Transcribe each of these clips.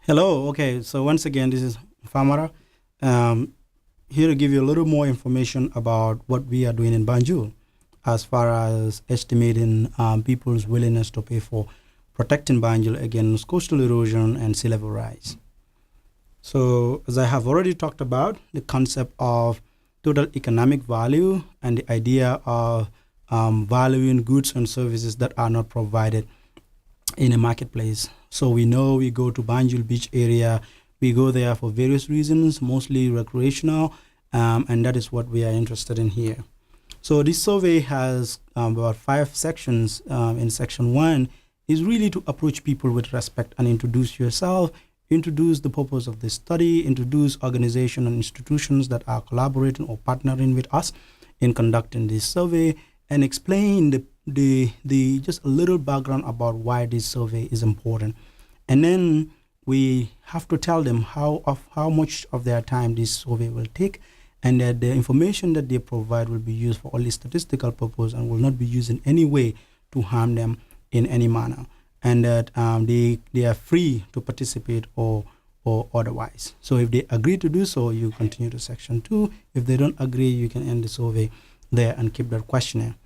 Hello. Okay. So once again, this is Famara. Um, Here to give you a little more information about what we are doing in Banjul as far as estimating people's willingness to pay for protecting Banjul against coastal erosion and sea level rise. So as I have already talked about, the concept of total economic value and the idea of valuing goods and services that are not provided in a marketplace. So we know we go to Banjul beach area, we go there for various reasons, mostly recreational, and that is what we are interested in here. So this survey has about 5 sections. In section 1 is really to approach people with respect and introduce yourself, introduce the purpose of the study, introduce organizations and institutions that are collaborating or partnering with us in conducting this survey, and explain the just a little background about why this survey is important. And then we have to tell them how much of their time this survey will take, and that the information that they provide will be used for only statistical purpose and will not be used in any way to harm them in any manner, and that they are free to participate or otherwise. So if they agree to do so, you continue to section 2. If they don't agree, you can end the survey there and keep that questionnaire.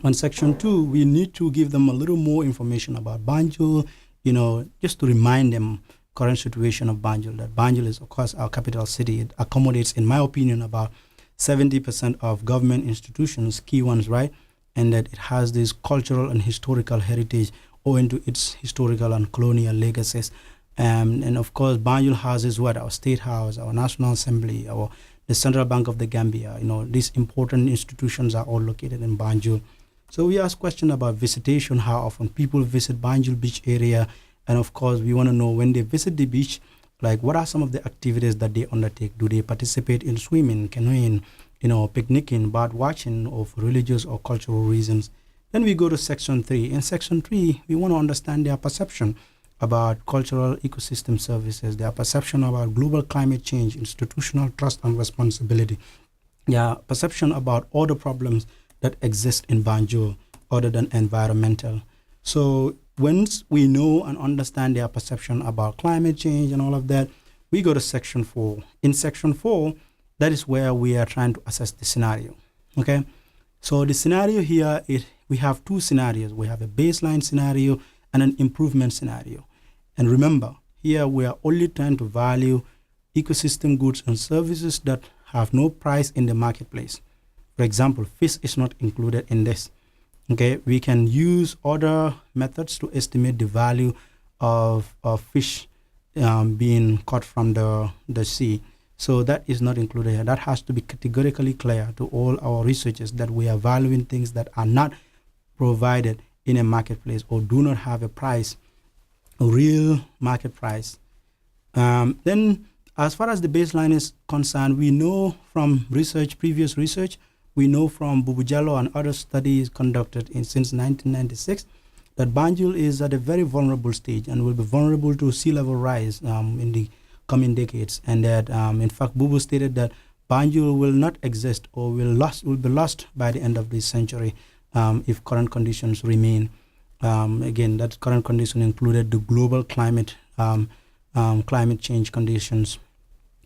On section 2, we need to give them a little more information about Banjul, just to remind them current situation of Banjul, that Banjul is, of course, our capital city. It accommodates, in my opinion, about 70% of government institutions, key ones, right? And that it has this cultural and historical heritage owing to its historical and colonial legacies. And of course, Banjul houses our State House, our National Assembly, the Central Bank of the Gambia. These important institutions are all located in Banjul. So we ask questions about visitation, how often people visit Banjul beach area. And of course, we want to know when they visit the beach, like what are some of the activities that they undertake? Do they participate in swimming, canoeing, picnicking, bird watching, or for religious or cultural reasons? Then we go to section 3. In section 3, we want to understand their perception about cultural ecosystem services, their perception about global climate change, institutional trust and responsibility, their perception about all the problems that exist in Banjul other than environmental. So once we know and understand their perception about climate change and all of that, we go to section 4. In section 4, that is where we are trying to assess the scenario. Okay, so the scenario here is we have 2 scenarios. We have a baseline scenario and an improvement scenario. And remember, here we are only trying to value ecosystem goods and services that have no price in the marketplace. For example, fish is not included in this. Okay, we can use other methods to estimate the value of fish being caught from the sea. So that is not included here. That has to be categorically clear to all our researchers that we are valuing things that are not provided in a marketplace or do not have a price, a real market price. Then as far as the baseline is concerned, we know from previous research, we know from Bubu and other studies conducted since 1996 that Banjul is at a very vulnerable stage and will be vulnerable to sea level rise in the coming decades. And that, in fact, Bubu stated that Banjul will not exist or will be lost by the end of this century if current conditions remain. Again, that current condition included the global climate change conditions.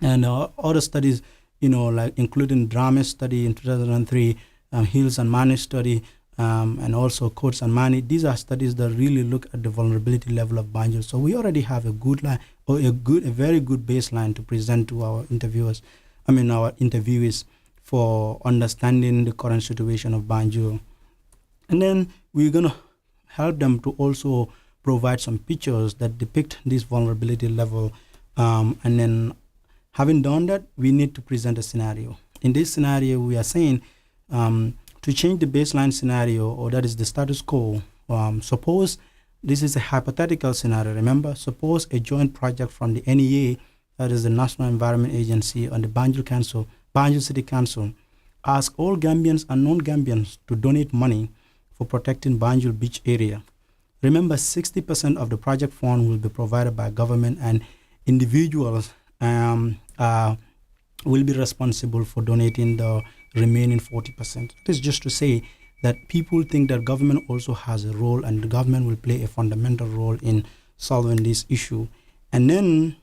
And other studies, like including Drame study in 2003, Hills and Mani study, and also Coates and Mani. These are studies that really look at the vulnerability level of Banjul. So we already have a good line, or a very good baseline to present to our our interviewees for understanding the current situation of Banjul. And then we're gonna help them to also provide some pictures that depict this vulnerability level, and then having done that, we need to present a scenario. In this scenario, we are saying to change the baseline scenario, or that is the status quo. Suppose this is a hypothetical scenario. Remember, suppose a joint project from the NEA, that is the National Environment Agency, and the Banjul City Council, ask all Gambians and non-Gambians to donate money for protecting Banjul beach area. Remember, 60% of the project fund will be provided by government, and individuals will be responsible for donating the remaining 40%. It is just to say that people think that government also has a role, and the government will play a fundamental role in solving this issue. And then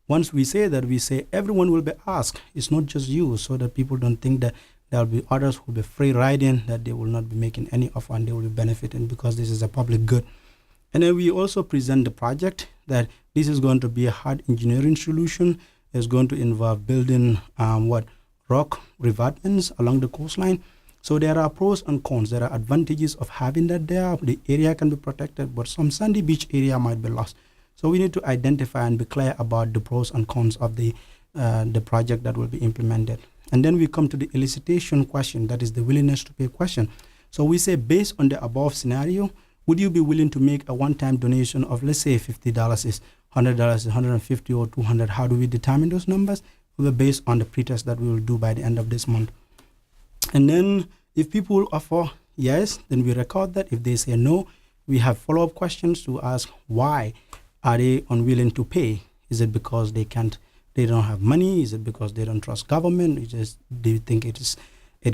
once we say that, we say everyone will be asked. It's not just you, so that people don't think that there will be others who will be free riding, that they will not be making any offer and they will be benefiting, because this is a public good. And then we also present the project, that this is going to be a hard engineering solution. It's going to involve building rock revetments along the coastline. So there are pros and cons. There are advantages of having that there. The area can be protected, but some sandy beach area might be lost. So we need to identify and be clear about the pros and cons of the project that will be implemented. And then we come to the elicitation question, that is the willingness to pay question. So we say, based on the above scenario, would you be willing to make a one-time donation of, let's say, $50 is $100 is 150 or 200? How do we determine those numbers? Well, based on the pretest that we will do by the end of this month. And then if people offer yes, then we record that. If they say no, we have follow-up questions to ask, why are they unwilling to pay? Is it because they don't have money? Is it because they don't trust government? They think it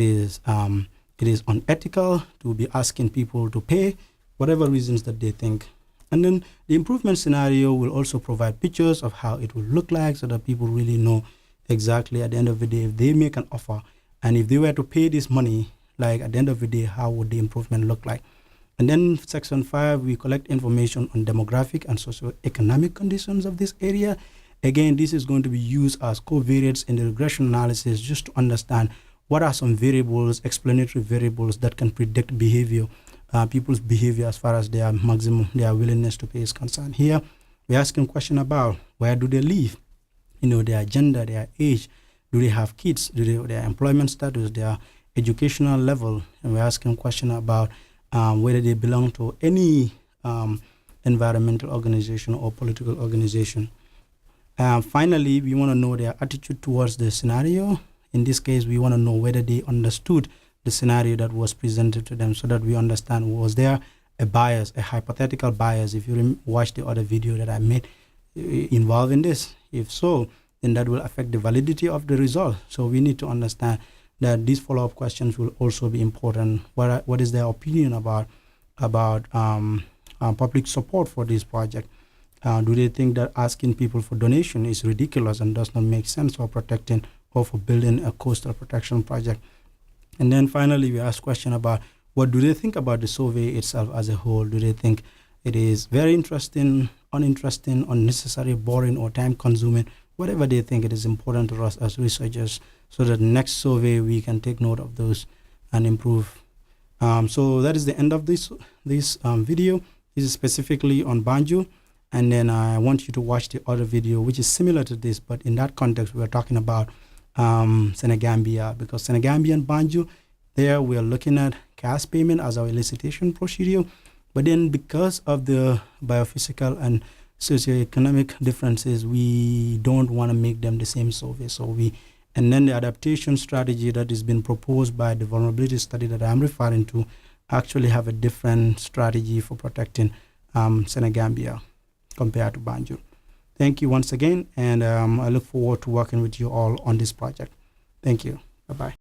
is unethical to be asking people to pay, whatever reasons that they think. And then the improvement scenario will also provide pictures of how it will look like, so that people really know exactly at the end of the day, if they make an offer and if they were to pay this money, like at the end of the day, how would the improvement look like? And then section 5, we collect information on demographic and socio-economic conditions of this area. Again, this is going to be used as covariates in the regression analysis, just to understand what are some variables, explanatory variables that can predict behavior, people's behavior as far as their willingness to pay is concerned. Here, we're asking a question about where do they live, their gender, their age, do they have kids, their employment status, their educational level, and we're asking a question about whether they belong to any environmental organization or political organization. Finally, we want to know their attitude towards the scenario. In this case, we want to know whether they understood the scenario that was presented to them, so that we understand, was there a bias, a hypothetical bias, if you watch the other video that I made involving this. If so, then that will affect the validity of the result. So we need to understand that these follow-up questions will also be important. What is their opinion about public support for this project? Do they think that asking people for donation is ridiculous and does not make sense for protecting or for building a coastal protection project? And then finally, we ask question about what do they think about the survey itself as a whole? Do they think it is very interesting, uninteresting, unnecessary, boring, or time-consuming? Whatever they think, it is important to us as researchers, so that next survey we can take note of those and improve. So that is the end of this video. This is specifically on Banjul. And then I want you to watch the other video, which is similar to this, but in that context, we are talking about Senegambia, because Senegambia and Banjul, there we are looking at cash payment as our elicitation procedure. But then because of the biophysical and socioeconomic differences, we don't want to make them the same survey. And then the adaptation strategy that is being proposed by the vulnerability study that I'm referring to actually have a different strategy for protecting Senegambia compared to Banjul. Thank you once again, and I look forward to working with you all on this project. Thank you. Bye-bye.